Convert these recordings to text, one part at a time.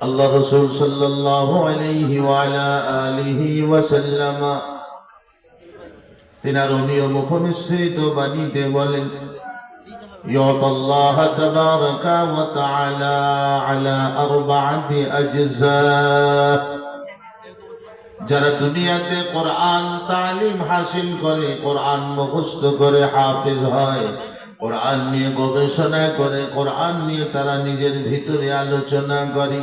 আল্লাহ রাসূল সাল্লাল্লাহু আলাইহি ওয়া আলা আলিহি ওয়াসাল্লাম তিনার অনিয় মুখ মিশ্রিত বাণীতে বলেন, ইয়াতাল্লাহু তাবারাকা ওয়া তাআলা আলা আরবাআতি আজজা। যারা দুনিয়াতে কোরআন তালিম হাসিল করে, কোরআন মুখস্থ করে হাফেজ হয়, কোরআন নিয়ে গবেষণা করে, কোরআন নিয়ে তারা নিজের ভিতরে আলোচনা করে,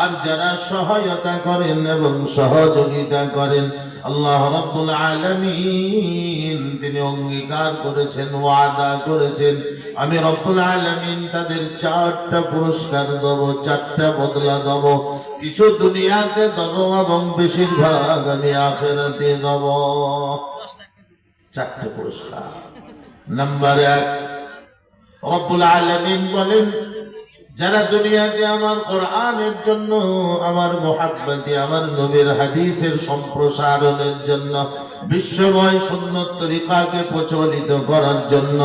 আর যারা সহায়তা করেন এবং সহযোগিতা করেন, আল্লাহ রাব্বুল আলামিন তিনি অঙ্গীকার করেছেন, ওয়াদা করেছেন, আমি রব্বুল আলামিন তাদের 4টা পুরস্কার দেব, 4টা বদলা দেব। কিছু দুনিয়াতে দেব এবং বেশিরভাগ আমি আখিরাতে দেব। 4টা পুরস্কার। নাম্বার 1, রব্বুল আলামিন বলেন, যারা দুনিয়াতে আমার কোরআনের জন্য, আমার মুহাব্বতে, আমার নবীর হাদিসের সম্প্রসারণের জন্য, বিশ্বময় সুন্নত তরিকাকে প্রচলিত করার জন্য,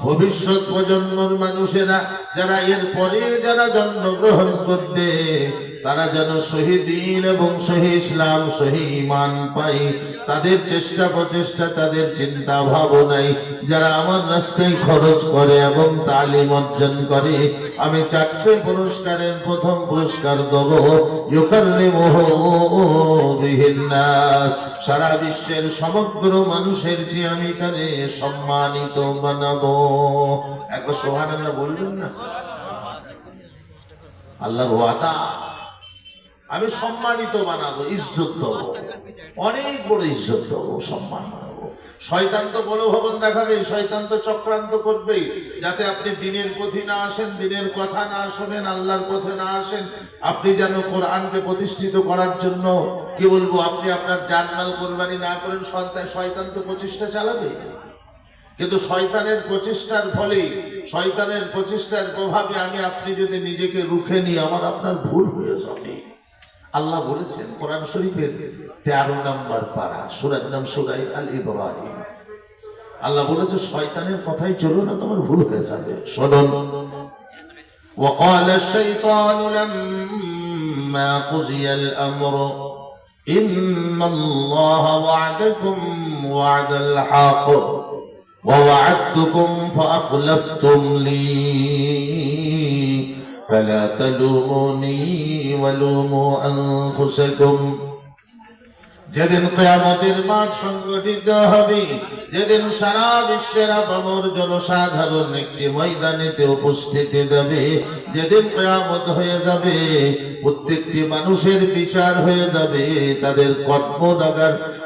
ভবিষ্যৎ প্রজন্মের মানুষেরা যারা এরপরে যারা জন্মগ্রহণ করবে তারা যেন শহীদ এবং সহি ইসলাম, সহি ঈমান পায়, তাদের চেষ্টা প্রচেষ্টা, তাদের চিন্তা ভাবনায় যারা আমার রাস্তায় খরচ করে এবং তালিম অর্জন করে, আমি 4টে পুরস্কারের প্রথম পুরস্কার দেব, ইউকাররিমুহু বিহিন নাস। সারা বিশ্বের সমগ্র মানুষের যে আমি তারে সম্মানিত বানাবো। একবার সুবহানাল্লাহ বলবেন না? আল্লাহর ওয়াদা, আমি সম্মানিত বানাবো, ইজ্জত দেবো, অনেক বড় ইজ্জত দেবো, সম্মান দেবো। শয়তান তো বড় ভবন দেখাবে, শয়তান তো চক্রান্ত করবে যাতে আপনি দিনের পথে না আসেন, দিনের কথা না শোনেন, আল্লাহর পথে না আসেন। আপনি যেন কোরআনকে প্রতিষ্ঠিত করার জন্য, কি বলবো, আপনি আপনার জানমাল কোরবানি না করেন, শয়তান তো প্রচেষ্টা চালাবে। কিন্তু শয়তানের প্রচেষ্টার ফলে, শয়তানের প্রচেষ্টার প্রভাবে আমি আপনি যদি নিজেকে রুখে নিই, আমার আপনার ভুল হয়ে যাবে। আল্লাহ বলেছেন কোরআন শরীফের 13 নম্বর পারা, সূরার নাম সূরা আল ইব্রাহিম। আল্লাহ বলেছে শয়তানের কথাই চলো না, তোমার ভুল হয়ে যাবে। শুনুন, وقال الشيطان لما قضي الأمر إن الله وعدكم وعد الحق ووعدتكم فأخلفتم لي فلا تلوموني ولوموا أنفسكم। যেদিন কিয়ামতের মাঠ সংগঠিত হবে, যেদিন সারা বিশ্বের আপামর জনসাধারণ একটি ময়দানেতে উপস্থিতি দেবে, যেদিন কিয়ামত হয়ে যাবে, প্রত্যেকটি মানুষের বিচার হয়ে যাবে, তাদের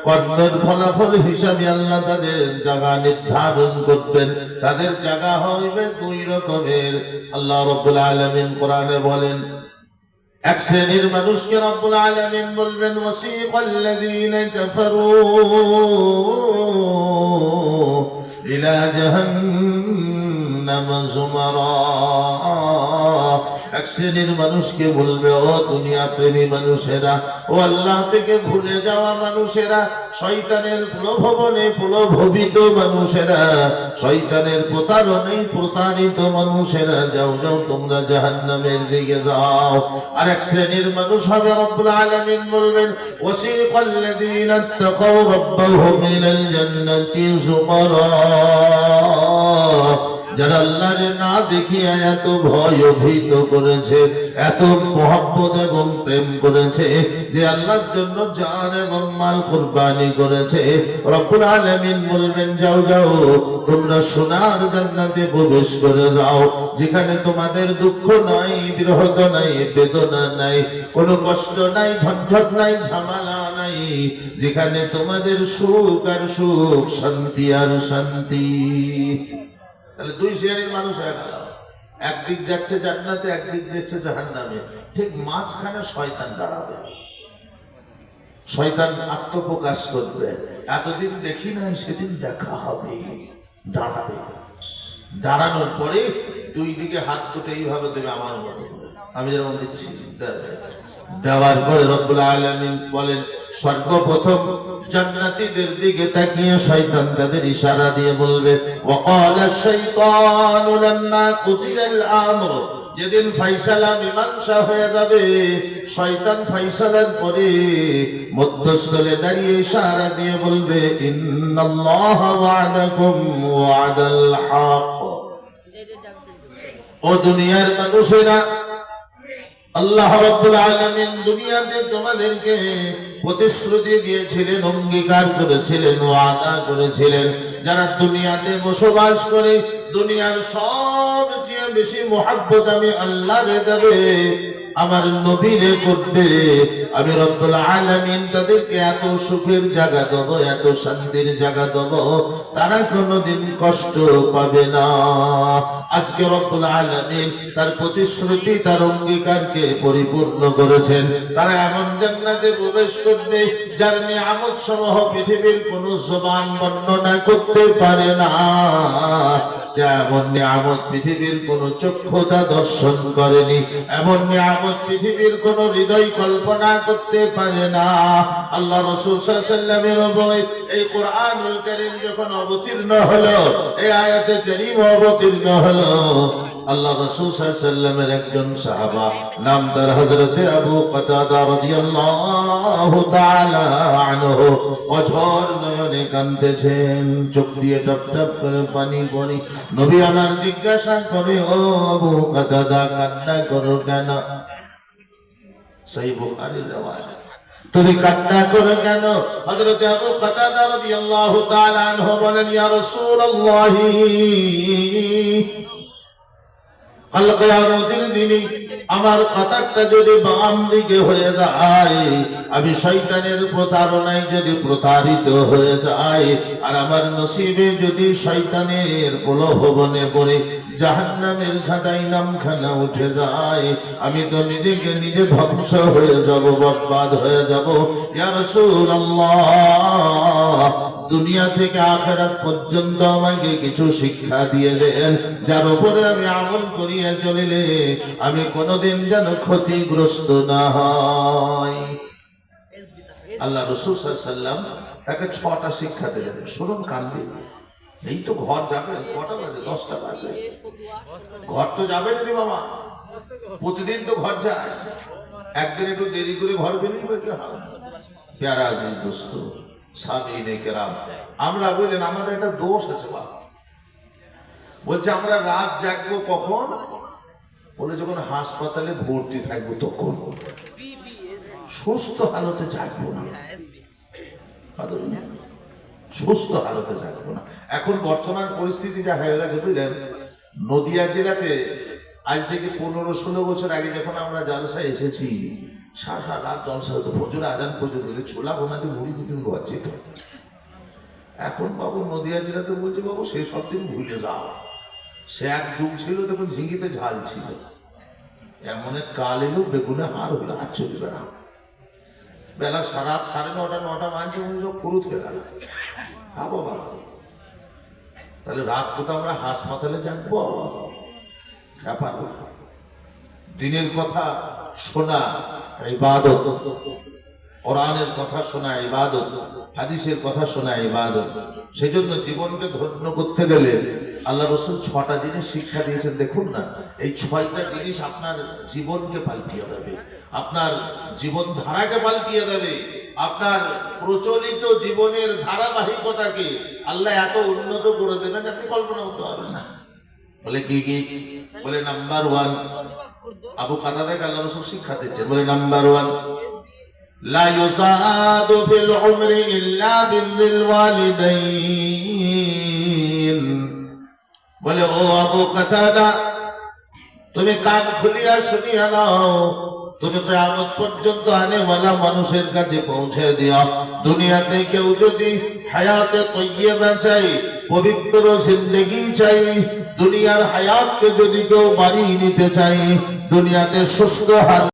কর্মের ফলাফল হিসাবে আল্লাহ তাদের জায়গা নির্ধারণ করবেন। তাদের জায়গা হইবে 2 রকমের। আল্লাহ রাব্বুল আলামিন কোরআনে বলেন, এক শ্রেণীর মানুষকে রব্বুল আলামিন বলবেন, ওয়াসিকাল্লাযীনা কাফারু ইলা জাহান্নাম যুমারা। এক শ্রেণীর মানুষকে বলবে, ও দুনিয়া প্রেমী মানুষেরা, ও আল্লাহ থেকে ভুলে যাওয়া মানুষেরা, শয়তানের প্রলোভনে প্রলোভিত মানুষেরা, শয়তানের প্রতারণায় প্রতারিত মানুষেরা, যাও যাও তোমরা জাহান্নামের দিকে যাও। আর এক শ্রেণীর মানুষ হবে, রব্বুল আলামিন বলবেন, ওয়াসিকাল্লাযীনা তাকাউ রাব্বাহুম ইলাল জান্নাতি যুমারা। যারা আল্লাহকে না দেখিয়া এত ভয় ভীত করেছে, এত মহব্বত এবং প্রেম করেছে যে আল্লাহর জন্য জান এবং মাল কুরবানি করেছে, রব্বুল আলামিন বলবেন, যাও যাও তোমরা সোনার জান্নাতে প্রবেশ করে যাও, যেখানে তোমাদের দুঃখ নাই, বিরহ নাই, বেদনা নাই, কোনো কষ্ট নাই, ঝঞ্ঝট নাই, ঝামেলা নাই, যেখানে তোমাদের সুখ আর সুখ, শান্তি আর শান্তি। তাহলে 2 শ্রেণীর মানুষ হয়ে গেল, একদিক যাচ্ছে জান্নাতে, একদিক যাচ্ছে জাহান্নামে। ঠিক মাঝখানে শয়তান দাঁড়াবে, শয়তান আত্মপ্রকাশ করবে, এতদিন দেখি নাই সেদিন দেখা হবে, দাঁড়াবে। দাঁড়ানোর পরে 2 দিকে হাত দুটো এইভাবে দেবে, আমার মতো আমি যেরকম দিচ্ছি, দেওয়ার পরে রব্বুল আলামিন বলেন, সর্বপ্রথম জান্নাতীদের দিকে তাকিয়ে শয়তান তাদের ইশারা দিয়ে বলবে, ওয়াকালা শাইতানু লাম্মা কুজিয়াল আমর যেদিন ফাইসালা মীমাংসা হয়ে যাবে, শয়তান ফাইসালার পরে মধ্যস্থলে দাঁড়িয়ে ইশারা দিয়ে বলবে, ইন্নাল্লাহা ওয়া'দাকুম ওয়া'দাল হক। ও দুনিয়ার মানুষেরা, আল্লাহ রাব্বুল আলামিন দুনিয়াতে তোমাদেরকে প্রতিশ্রুতি দিয়েছিলেন, অঙ্গীকার করেছিলেন, ওয়াদা করেছিলেন, যারা দুনিয়াতে বসবাস করে দুনিয়ার সবচেয়ে বেশি মহব্বত আমি আল্লাহরে দেবে, আমার নবীরে করবে, আমি রব্বুল আলামিন তাদেরকে এত সুখের জায়গা দেব, এত শান্তির জায়গা দেব, তারা কোনোদিন কষ্ট পাবে না। আজকে রব্বুল আলামিন তার প্রতিশ্রুতি, তার অঙ্গীকারকে পরিপূর্ণ করেছেন। তারা এমন জান্নাতে প্রবেশ করবে যার নিয়ামত সমূহ পৃথিবীর কোন জবান বর্ণনা করতে পারে না, যেমন নিয়ামত পৃথিবীর কোন চক্ষুতা দর্শন করেনি, এমন নিয়ামত পৃথিবীর কোন হৃদয় কল্পনা করতে পারে না। আল্লাহ রাসূল সাল্লাল্লাহু আলাইহি ওয়াসাল্লামের উপরে এই কোরআনুল কারীম যখন অবতীর্ণ হলো, এই আয়াতে কারীম অবতীর্ণ হলো, আল্লাহ রাসূল সাল্লাল্লাহু আলাইহি ওয়াসাল্লামের একজন সাহাবা নাম তার হযরতে আবু কাতাদা রাদিয়াল্লাহু তাআলা আনহু অঝর নয়নে কাঁদতেছেন, চোখ দিয়ে টপ টপ করে পানি পড়ে। নবী আমার জিজ্ঞাসা করে, ও আবু কাতাদা, কান্না করো কেন? সহিহ বুখারীর রিওয়ায়াত। তুমি কান্না করো কেন? হযরতে আবু কাতাদা রাদিয়াল্লাহু তাআলা আনহু বলেন, ইয়া রাসূলুল্লাহ, কাল কিয়ামতের দিনে আমার কাতারটা যদি বাম দিকে হয়ে যায়, আমি শয়তানের প্রতারণায় যদি প্রতারিত হয়ে যায়, আর আমার নসিবে যদি শয়তানের প্রলোভনে পড়ে জাহান্নামের খাতায় নামখানা উঠে যায়, আমি তো নিজেকে নিজে ধ্বংস হয়ে যাব, বরবাদ হয়ে যাব। ইয়া রাসূলুল্লাহ, দুনিয়া থেকে আখিরাত পর্যন্ত আমাকে কিছু শিক্ষা দিয়ে দেন, যার উপরে আমি আমল করিয়া চলিলে আমি কোনোদিন যেন ক্ষতিগ্রস্ত না হই। আল্লাহ রাসূল সাল্লাল্লাহু আলাইহি ওয়াসাল্লাম তাকে 6টা শিক্ষা দিলেন। শুনুন কান দিয়ে, এই তো ঘর যাবেন, কটা বাজে? 10টা বাজে। ঘর তো যাবেন রে বাবা, প্রতিদিন তো ঘর যায়, একদিন একটু দেরি করে ঘর গেলেই বা কি হবে? প্যারা আজিজ দোস্ত, সামিনে কেরাম, আমরা বললেন আমাদের একটা দোষ আছে বাবা, বলছে আমরা রাত জাগবো কখন? বলে যখন হাসপাতালে ভর্তি থাকবো তখন, সুস্থ হালতে জাগবো না, সুস্থ হালতে জাগবো না। এখন বর্তমান পরিস্থিতি যা হয়ে গেছে বুঝলেন, নদিয়া জেলাতে আজ থেকে 15-16 বছর আগে যখন আমরা জলসায় এসেছি, সারা রাত জলসা হতো, ফজর আজান পর্যন্ত ছোলা বোনাতে মুড়ি দিতেন ঘর যেত। এখন বাবু নদিয়া জেলাতে বলছে, বাবু সেই সব দিন ভুলে যাও, সে এক যুগ ছিল তখন ঝিঙ্গিতে ঝাল ছিল, এমন এক কাল এলো বেগুনে হার হলো, আর চলবে না। বেলা সারা 9:30 বাজছে, সব ফুরুত হয়ে গেল। হ্যাঁ বাবা, তাহলে রাত কোথাও আমরা হাসপাতালে জাগবো? ব্যাপার দিনের কথা শোনা ইবাদত, কোরআনের কথা শোনা ইবাদত, হাদিসের কথা শোনা ইবাদত। সেজন্য জীবনকে ধন্য করতে গেলে আল্লাহ রাসূল 6টা জিনিস শিক্ষা দিয়েছেন। দেখুন না, এই 6টা জিনিস আপনার জীবনকে পাল্টিয়ে দেবে, আপনার জীবন ধারাকে পাল্টিয়ে দেবে, আপনার প্রচলিত জীবনের ধারাবাহিকতাকে আল্লাহ এত উন্নত করে দেবেন আপনি কল্পনা করতে পারবেন না। বলে কি কি? বলে নাম্বার 1, আবু কাতাদাকে আল্লাহ রাসূল শিক্ষা দিচ্ছেন, বলে নাম্বার 1, লা ইউসাদু ফিল উমরি ইল্লা বিল ওয়ালিদাইন। বলে ও আবু কাতাদা, তুমি কান খুলিয়া শুনিয়া নাও, তুমি কিয়ামত পর্যন্ত আনেওয়ালা মানুষের কাছে পৌঁছে দিও। দুনিয়াতে কেউ যদি হায়াতে তাইয়্যিবা চাই, পবিত্র জিন্দেগি চাই, দুনিয়ার হায়াতকে যদি কেউ বাড়িয়ে নিতে চাই, দুনিয়াতে সুস্থ